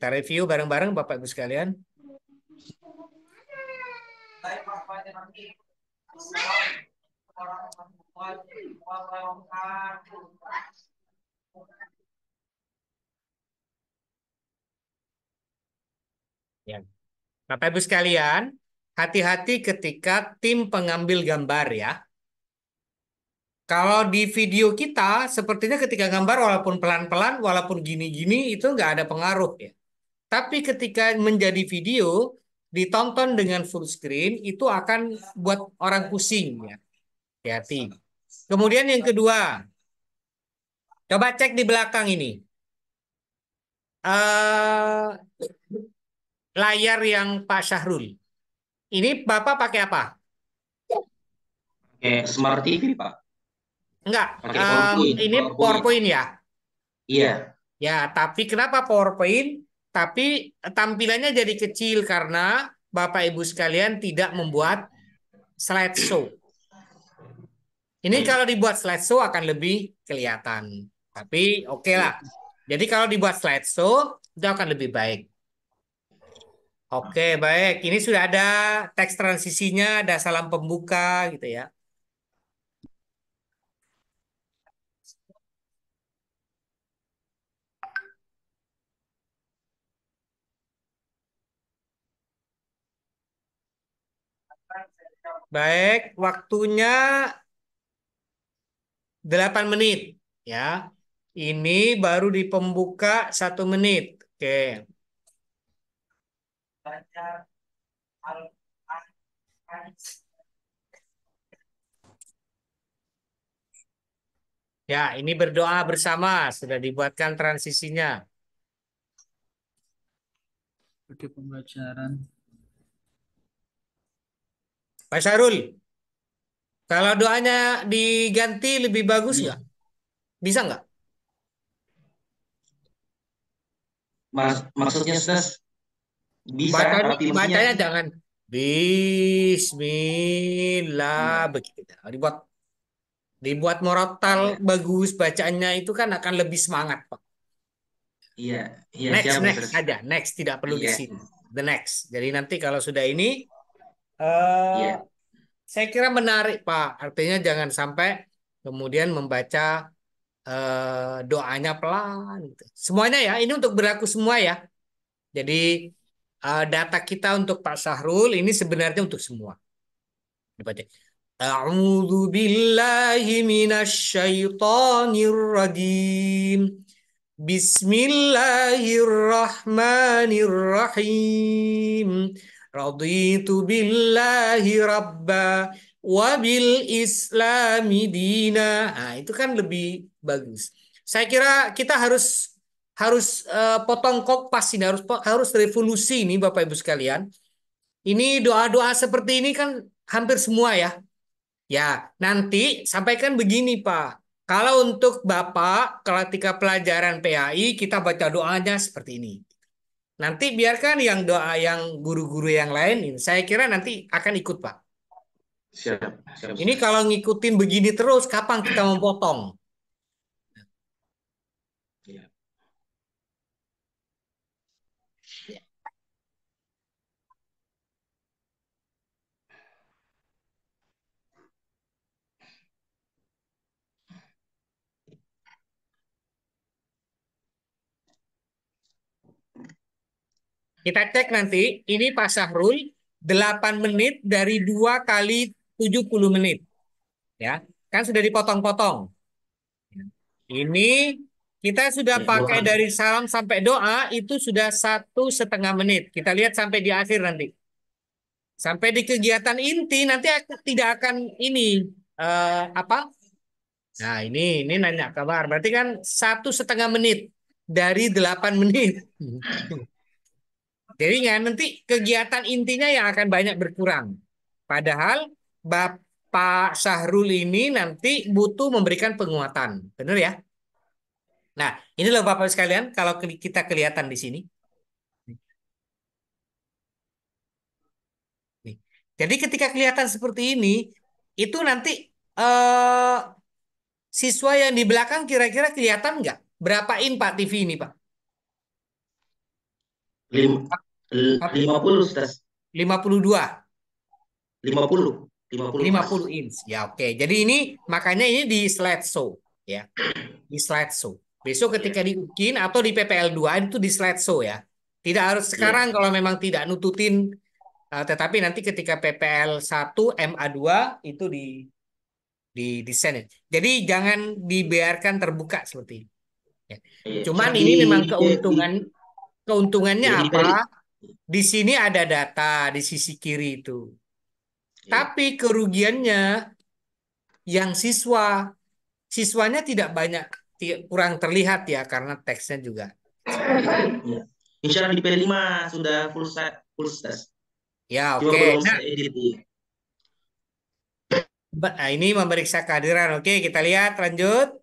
Kita review bareng-bareng Bapak Ibu sekalian. Ya. Bapak Ibu sekalian, hati-hati ketika tim pengambil gambar ya. Kalau di video kita, sepertinya ketika gambar walaupun pelan-pelan, walaupun gini-gini, itu nggak ada pengaruh ya. Tapi ketika menjadi video, ditonton dengan full screen, itu akan buat orang pusing ya. Hati-hati. Kemudian yang kedua, coba cek di belakang ini. eh Layar yang Pak Syahrul. Ini Bapak pakai apa? Pakai Smart TV, Pak. Enggak, Pakai PowerPoint. ini PowerPoint. PowerPoint ya. Iya. Ya, tapi kenapa PowerPoint? Tapi tampilannya jadi kecil karena Bapak Ibu sekalian tidak membuat slideshow. Ini kalau dibuat slideshow akan lebih kelihatan. Tapi oke lah. Jadi kalau dibuat slideshow itu akan lebih baik. Oke, baik. Ini sudah ada teks transisinya, ada salam pembuka gitu ya. Baik, waktunya 8 menit ya. Ini baru di pembuka 1 menit. Oke. Ya, ini berdoa bersama. Sudah dibuatkan transisinya. Pakai pembelajaran. Pak Syarul, kalau doanya diganti lebih bagus nggak? Iya. Bisa nggak? Maksudnya Stas bisa, Bacanya, tapi maksudnya bacanya jangan Bismillah iya, begitu. Dibuat dibuat moratal iya, bagus bacaannya itu kan akan lebih semangat, Pak. iya, iya Next, siap next Ustaz. aja, next tidak perlu di Iya, sini. The next. Jadi nanti kalau sudah ini, eh, iya, saya kira menarik, Pak. Artinya jangan sampai kemudian membaca doanya pelan. Gitu. Semuanya ya, ini untuk berlaku semua ya. Jadi data kita untuk Pak Sahrul ini sebenarnya untuk semua. Dibaca. A'udzu billahi minasy syaithanir rajim. Bismillahirrahmanirrahim. Raditu billahi rabba wa bil islami dina. Nah, itu kan lebih bagus. Saya kira kita harus harus potong kompas ini harus revolusi ini Bapak Ibu sekalian. Ini doa-doa seperti ini kan hampir semua ya. Ya, nanti sampaikan begini, Pak. Kalau untuk Bapak, ketika pelajaran PAI, kita baca doanya seperti ini. Nanti biarkan yang doa yang guru-guru yang lain, saya kira nanti akan ikut, Pak. siap, siap Ini Ustaz. kalau ngikutin begini terus, kapan kita mau potong? Iya. Kita cek nanti, ini Pak Sahrul, 8 menit dari 2 kali 70 menit. Ya, kan sudah dipotong-potong. Ini kita sudah Iya, dua pakai kali. dari salam sampai doa itu sudah 1,5 menit. Kita lihat sampai di akhir nanti. Sampai di kegiatan inti nanti tidak akan ini apa? Nah ini nanya kabar. Berarti kan 1,5 menit dari 8 menit. Jadi nggak nanti kegiatan intinya yang akan banyak berkurang. Padahal Bapak Sahrul ini nanti butuh memberikan penguatan. Benar ya? Nah, ini loh Bapak sekalian, kalau kita kelihatan di sini. Nih. Jadi ketika kelihatan seperti ini, itu nanti eh, siswa yang di belakang kira-kira kelihatan nggak? Berapa in Pak TV ini Pak? Lim, 50 Ustaz. 52. 50. 50 pas. 50 inch. Ya, oke. Jadi ini makanya ini di slideshow ya. Di slideshow. Besok Iya, ketika di UKIN atau di PPL 2 itu di slideshow ya. Tidak harus sekarang iya, kalau memang tidak nututin, tetapi nanti ketika PPL 1 MA 2 itu di desain ya. Jadi jangan dibiarkan terbuka seperti ini. Ya. iya. Cuman Ustaz ini memang di keuntungannya ya di apa? peri. Di sini ada data di sisi kiri itu. Iya. Tapi kerugiannya yang siswanya tidak banyak, kurang terlihat ya karena teksnya juga seperti itu. Iya. Insya Allah di P5 sudah full Ustaz. Ya, Cuma oke. belum Nah, saya edit nih. ini memeriksa kehadiran. Oke, kita lihat lanjut.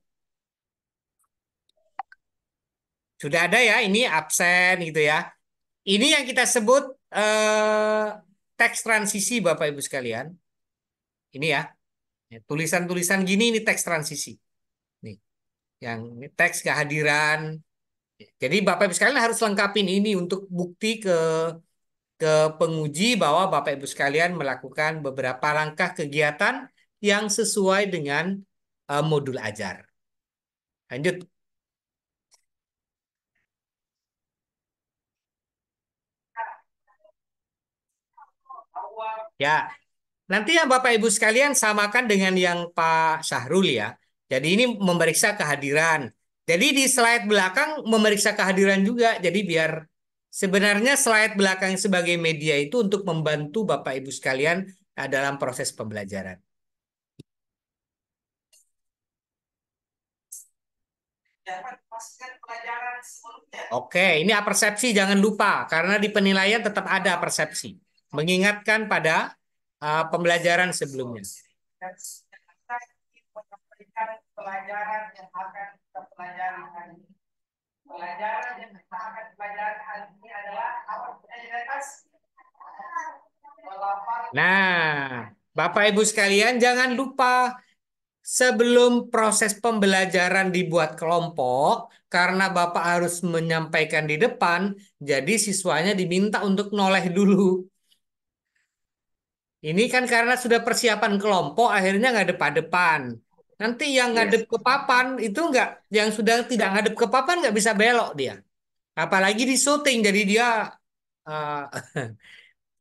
Sudah ada ya, ini absen gitu ya. Ini yang kita sebut teks transisi Bapak Ibu sekalian. Ini ya, tulisan-tulisan gini ini teks transisi. Nih, yang ini teks kehadiran. Jadi Bapak Ibu sekalian harus lengkapin ini untuk bukti ke penguji bahwa Bapak Ibu sekalian melakukan beberapa langkah kegiatan yang sesuai dengan modul ajar. Lanjut. Ya, nanti yang Bapak Ibu sekalian samakan dengan yang Pak Syahrul ya. Jadi ini memeriksa kehadiran. Jadi di slide belakang memeriksa kehadiran juga. Jadi biar sebenarnya slide belakang sebagai media itu untuk membantu Bapak Ibu sekalian dalam proses pembelajaran. Oke, ini persepsi jangan lupa karena di penilaian tetap ada persepsi. Mengingatkan pada pembelajaran sebelumnya. Pelajaran yang akan kita pelajari hari ini. Pelajaran yang akan kita pelajari hari ini adalah apa? Nah, Bapak Ibu sekalian jangan lupa sebelum proses pembelajaran dibuat kelompok, karena Bapak harus menyampaikan di depan, jadi siswanya diminta untuk noleh dulu. Ini kan karena sudah persiapan kelompok, akhirnya ngadep depan. Nanti yang ngadep Yes. ke papan itu nggak, yang sudah tidak ngadep ke papan nggak bisa belok dia. Apalagi di syuting, jadi dia uh,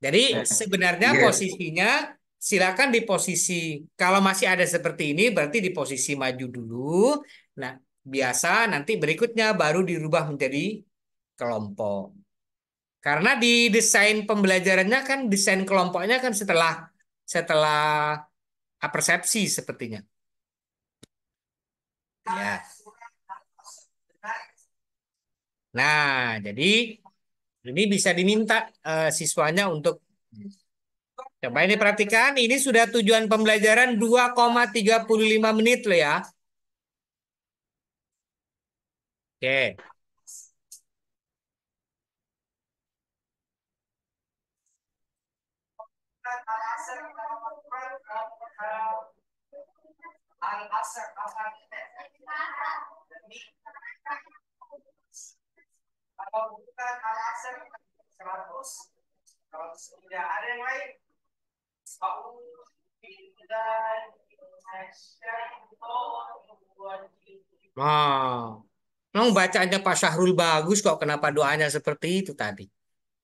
jadi sebenarnya Yes. posisinya silakan di posisi kalau masih ada seperti ini berarti di posisi maju dulu. Nah, biasa nanti berikutnya baru dirubah menjadi kelompok. Karena di desain pembelajarannya kan desain kelompoknya kan setelah setelah persepsi sepertinya. Ya. Nah, jadi ini bisa diminta siswanya untuk coba ini perhatikan, ini sudah tujuan pembelajaran 2,35 menit loh ya. Oke. Kalau bukan alasan 100, kalau tidak ada yang lain, Wow. Memang bacaannya Pak Syahrul bagus kok. Kenapa doanya seperti itu tadi?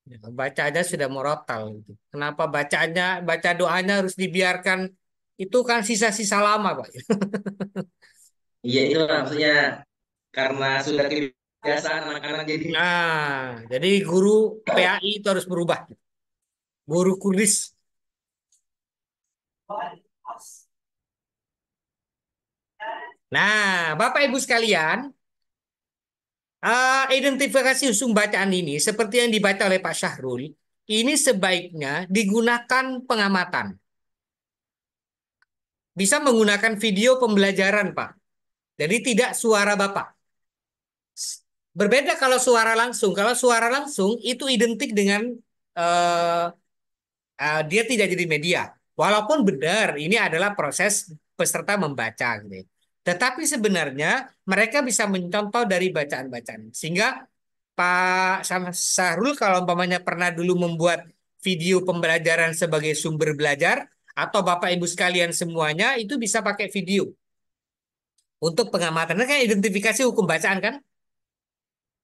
Ya, bacanya sudah murotal gitu. Kenapa baca doanya harus dibiarkan? Itu kan sisa-sisa lama, Pak. Iya, itu maksudnya karena sudah kebiasaan anak-anak jadi. Nah, jadi guru PAI itu harus berubah. Guru kudis. Nah, Bapak Ibu sekalian, identifikasi usung bacaan ini seperti yang dibaca oleh Pak Syahrul, ini sebaiknya digunakan pengamatan. Bisa menggunakan video pembelajaran, Pak. Jadi tidak suara Bapak. Berbeda kalau suara langsung. Kalau suara langsung itu identik dengan eh, dia tidak jadi media. Walaupun benar ini adalah proses peserta membaca gitu. Tetapi sebenarnya mereka bisa mencontoh dari bacaan-bacaan. Sehingga Pak Sahrul kalau umpamanya pernah dulu membuat video pembelajaran sebagai sumber belajar, atau Bapak Ibu sekalian semuanya itu bisa pakai video untuk pengamatan. Ini kan identifikasi hukum bacaan kan?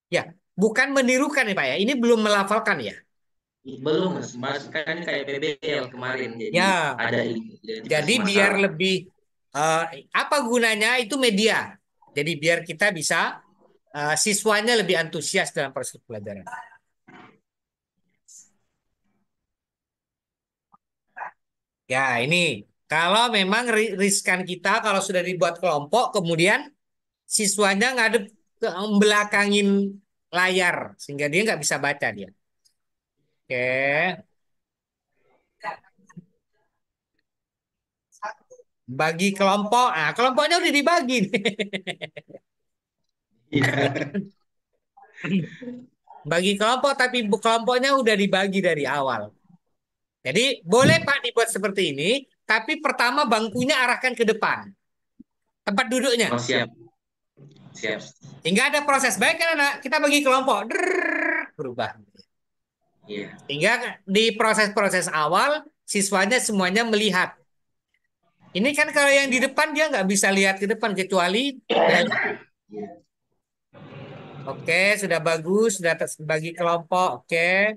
Ya, bukan menirukan ya Pak ya. Ini belum melafalkan ya. Belum mas, mas kan kayak PBL kemarin, jadi Ya, ada identifikasi jadi biar masalah. lebih eh, apa gunanya itu media. Jadi biar kita bisa siswanya lebih antusias dalam proses pelajaran. Ya, ini kalau memang riskan kita kalau sudah dibuat kelompok, kemudian siswanya ngadep ke belakangin layar sehingga dia nggak bisa baca dia. Oke, bagi kelompok. Ah, kelompoknya udah dibagi. Iya. Bagi kelompok, tapi kelompoknya udah dibagi dari awal. Jadi boleh Pak dibuat seperti ini, tapi pertama bangkunya arahkan ke depan, tempat duduknya. Oh siap, siap. Hingga ada proses baik kan anak, kita bagi kelompok, drrrr, berubah. Iya. Hingga di proses-proses awal siswanya semuanya melihat. Ini kan kalau yang di depan dia nggak bisa lihat ke depan kecuali lewat. Iya. Oke, sudah bagus, sudah bagi kelompok. Oke.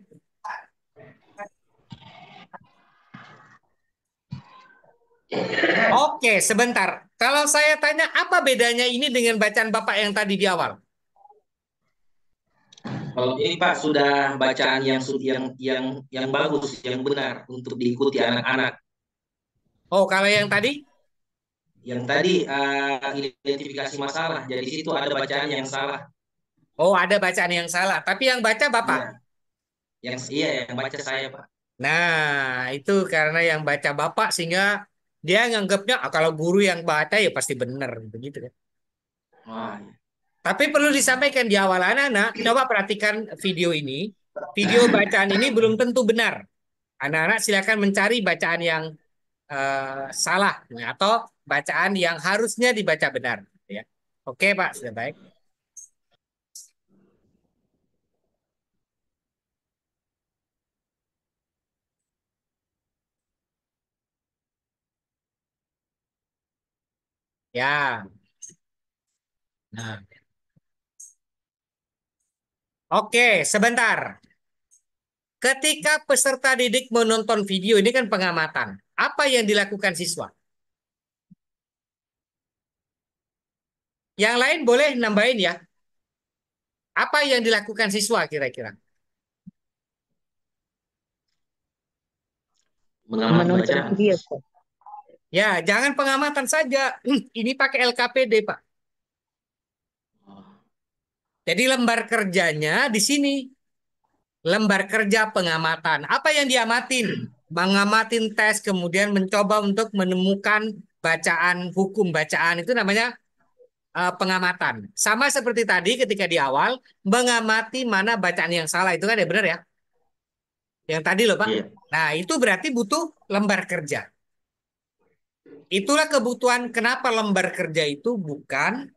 Oke, sebentar. Kalau saya tanya apa bedanya ini dengan bacaan Bapak yang tadi di awal? Kalau ini Pak sudah bacaan yang bagus, yang benar untuk diikuti anak-anak. Oh, kalau yang tadi? Yang tadi identifikasi masalah, jadi situ ada bacaan yang salah. Oh, ada bacaan yang salah. Tapi yang baca Bapak. Iya, iya yang baca saya Pak. Nah, itu karena yang baca Bapak sehingga dia nganggapnya "Ah, kalau guru yang baca ya pasti benar begitu kan. Wah, iya. Tapi perlu disampaikan di awal anak-anak, coba perhatikan video ini. Video bacaan ini belum tentu benar. Anak-anak silakan mencari bacaan yang salah atau bacaan yang harusnya dibaca benar ya. Oke, Pak, sudah baik. Ya. Nah, oke, sebentar. Ketika peserta didik menonton video ini kan pengamatan. Apa yang dilakukan siswa? Yang lain boleh nambahin ya. Apa yang dilakukan siswa kira-kira? Mengamati Menonton bacaan. video, Pak. Ya, jangan pengamatan saja. Ini pakai LKPD, Pak. Jadi lembar kerjanya di sini. Lembar kerja pengamatan. Apa yang diamatin? Mengamatin tes, kemudian mencoba untuk menemukan bacaan hukum bacaan itu namanya pengamatan. Sama seperti tadi ketika di awal, mengamati mana bacaan yang salah. Itu kan ya benar ya? Yang tadi loh, Pak. Iya. Nah, itu berarti butuh lembar kerja. Itulah kebutuhan kenapa lembar kerja itu bukan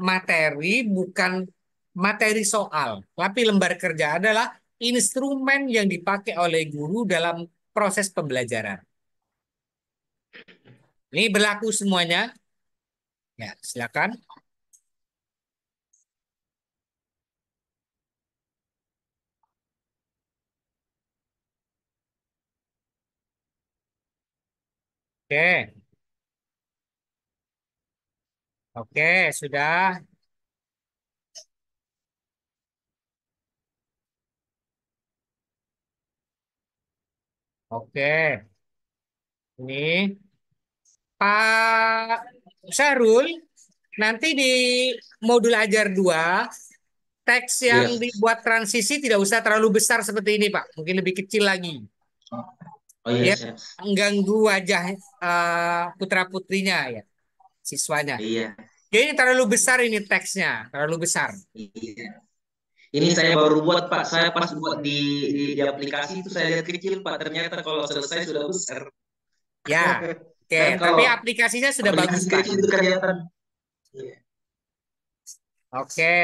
materi, bukan materi soal, tapi lembar kerja adalah instrumen yang dipakai oleh guru dalam proses pembelajaran. Ini berlaku semuanya. Ya, silakan. Oke, oke, sudah. Oke, ini Pak Syarul, nanti di modul ajar 2 teks yang Iya. dibuat transisi tidak usah terlalu besar seperti ini, Pak. Mungkin lebih kecil lagi. Oh iya Biar siap. mengganggu wajah putra-putrinya ya, siswanya. Iya. Jadi ini terlalu besar ini teksnya, terlalu besar. Iya. Ini saya baru buat Pak. Saya pas buat di aplikasi itu saya lihat kecil Pak. Ternyata kalau selesai sudah besar. Ya, oke. Kan Tapi kalau aplikasinya sudah bagus aplikasi Pak. kecil itu kelihatan. Iya. Oke.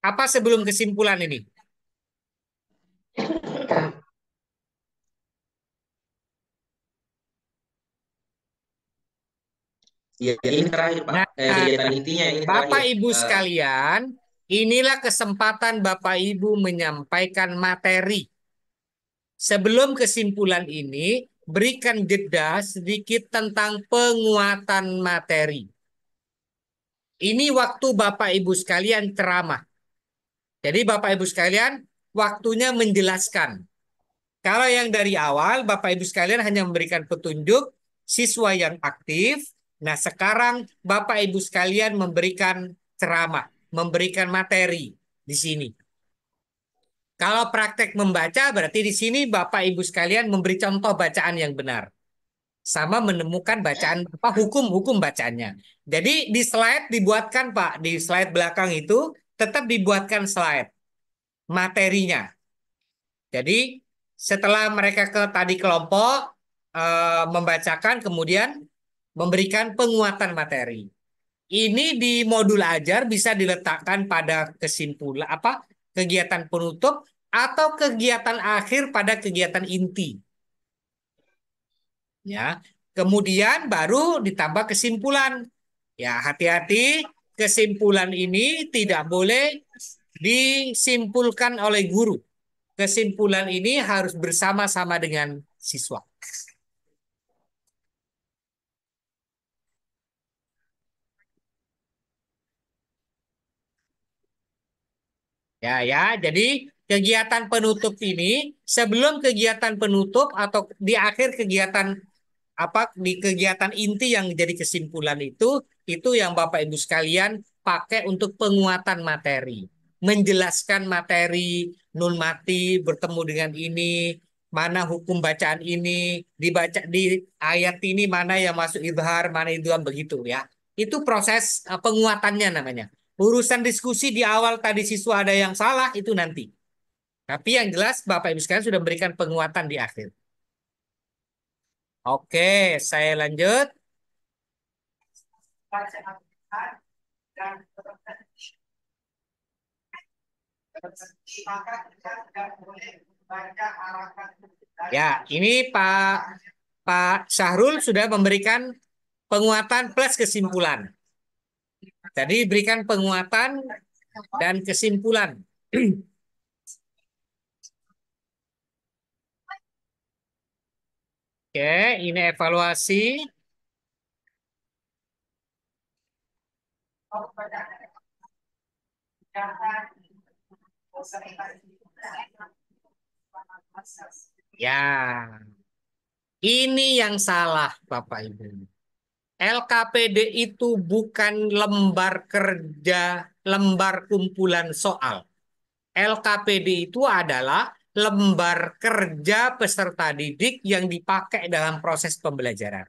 Apa sebelum kesimpulan ini? Ya, ini terakhir Pak. Nah, Kegiatan intinya ini Bapak terakhir. Ibu sekalian, inilah kesempatan Bapak Ibu menyampaikan materi. Sebelum kesimpulan ini, berikan jeda sedikit tentang penguatan materi. Ini waktu Bapak Ibu sekalian ceramah. Jadi Bapak Ibu sekalian, waktunya menjelaskan. Kalau yang dari awal, Bapak Ibu sekalian hanya memberikan petunjuk siswa yang aktif. Nah, sekarang Bapak Ibu sekalian memberikan ceramah, memberikan materi di sini. Kalau praktek membaca, berarti di sini Bapak Ibu sekalian memberi contoh bacaan yang benar. Sama menemukan bacaan apa hukum-hukum bacaannya. Jadi di slide dibuatkan Pak, di slide belakang itu tetap dibuatkan slide materinya. Jadi setelah mereka ke tadi kelompok membacakan kemudian memberikan penguatan materi. Ini di modul ajar bisa diletakkan pada kesimpulan apa kegiatan penutup atau kegiatan akhir pada kegiatan inti. Ya. Kemudian baru ditambah kesimpulan. Ya, hati-hati kesimpulan ini tidak boleh disimpulkan oleh guru. Kesimpulan ini harus bersama-sama dengan siswa. Ya, jadi kegiatan penutup ini sebelum kegiatan penutup atau di akhir kegiatan apa di kegiatan inti yang jadi kesimpulan itu yang Bapak Ibu sekalian pakai untuk penguatan materi, menjelaskan materi nun mati bertemu dengan ini, mana hukum bacaan ini, dibaca di ayat ini mana yang masuk idhar, mana idgham begitu ya. Itu proses penguatannya namanya. Urusan diskusi di awal tadi siswa ada yang salah itu nanti. Tapi yang jelas Bapak Ibu sekalian sudah berikan penguatan di akhir. Oke, saya lanjut. Ya, ini Pak Syahrul sudah memberikan penguatan plus kesimpulan. Tadi berikan penguatan dan kesimpulan. Oke, ini evaluasi. Ya, ini yang salah Bapak Ibu. LKPD itu bukan lembar kerja, lembar kumpulan soal. LKPD itu adalah lembar kerja peserta didik yang dipakai dalam proses pembelajaran.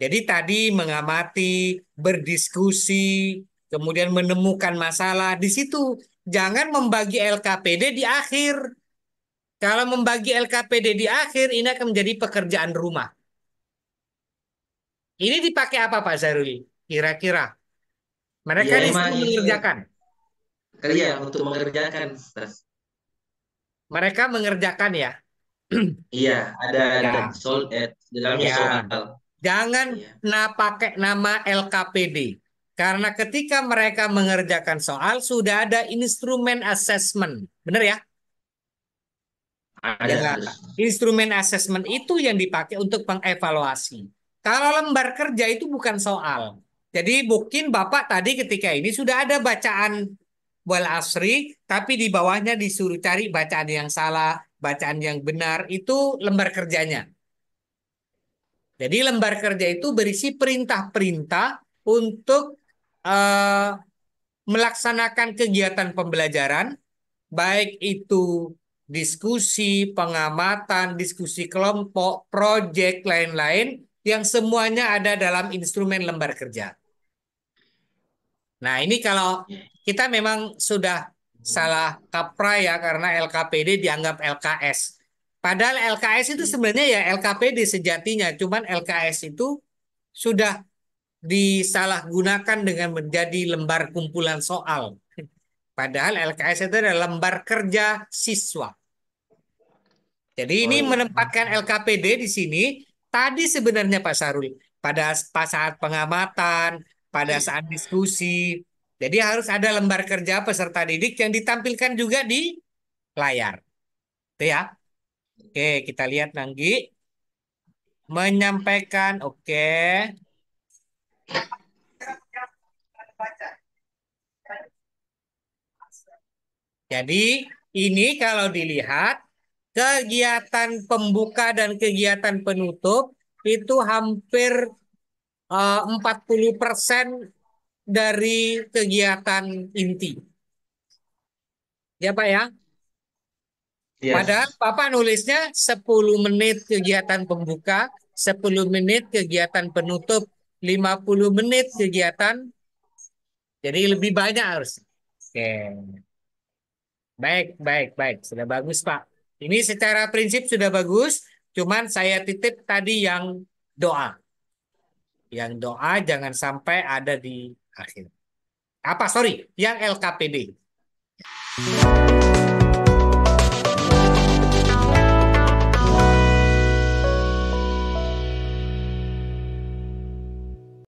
Jadi tadi mengamati, berdiskusi, kemudian menemukan masalah. Di situ jangan membagi LKPD di akhir. Kalau membagi LKPD di akhir, ini akan menjadi pekerjaan rumah. Ini dipakai apa Pak Zaruli? Kira-kira. Mereka Ya disuruh emang ini mengerjakan. kalian untuk mengerjakan, Ustaz. Mereka mengerjakan ya. Iya, ada Ya, di dalamnya ya. soal. Jangan Iya, pakai nama LKPD. Karena ketika mereka mengerjakan soal, sudah ada instrumen assessment. Benar ya? ada Ya, terus. instrumen assessment itu yang dipakai untuk mengevaluasi. Kalau lembar kerja itu bukan soal. Jadi mungkin Bapak tadi ketika ini sudah ada bacaan wal asri, tapi di bawahnya disuruh cari bacaan yang salah, bacaan yang benar, itu lembar kerjanya. Jadi lembar kerja itu berisi perintah-perintah untuk eh, melaksanakan kegiatan pembelajaran, baik itu diskusi, pengamatan, diskusi kelompok, proyek, lain-lain, yang semuanya ada dalam instrumen lembar kerja. Nah, ini kalau kita memang sudah salah kaprah ya, karena LKPD dianggap LKS. Padahal LKS itu sebenarnya ya LKPD sejatinya, cuman LKS itu sudah disalahgunakan dengan menjadi lembar kumpulan soal. Padahal LKS itu adalah lembar kerja siswa. Jadi Oh ini iya. menempatkan LKPD di sini. Tadi sebenarnya Pak Sarul, pada saat pengamatan, pada saat diskusi. Jadi harus ada lembar kerja peserta didik yang ditampilkan juga di layar. Itu ya. Oke, kita lihat Nanggi. Menyampaikan, oke. Jadi ini kalau dilihat kegiatan pembuka dan kegiatan penutup itu hampir 40% dari kegiatan inti. Ya Pak ya. Iya. Padahal Bapak nulisnya 10 menit kegiatan pembuka, 10 menit kegiatan penutup, 50 menit kegiatan. Jadi lebih banyak harus. Oke. Baik, baik, baik. Sudah bagus, Pak. Ini secara prinsip sudah bagus, cuman saya titip tadi yang doa. Yang doa jangan sampai ada di akhir. Apa, sorry, yang LKPD.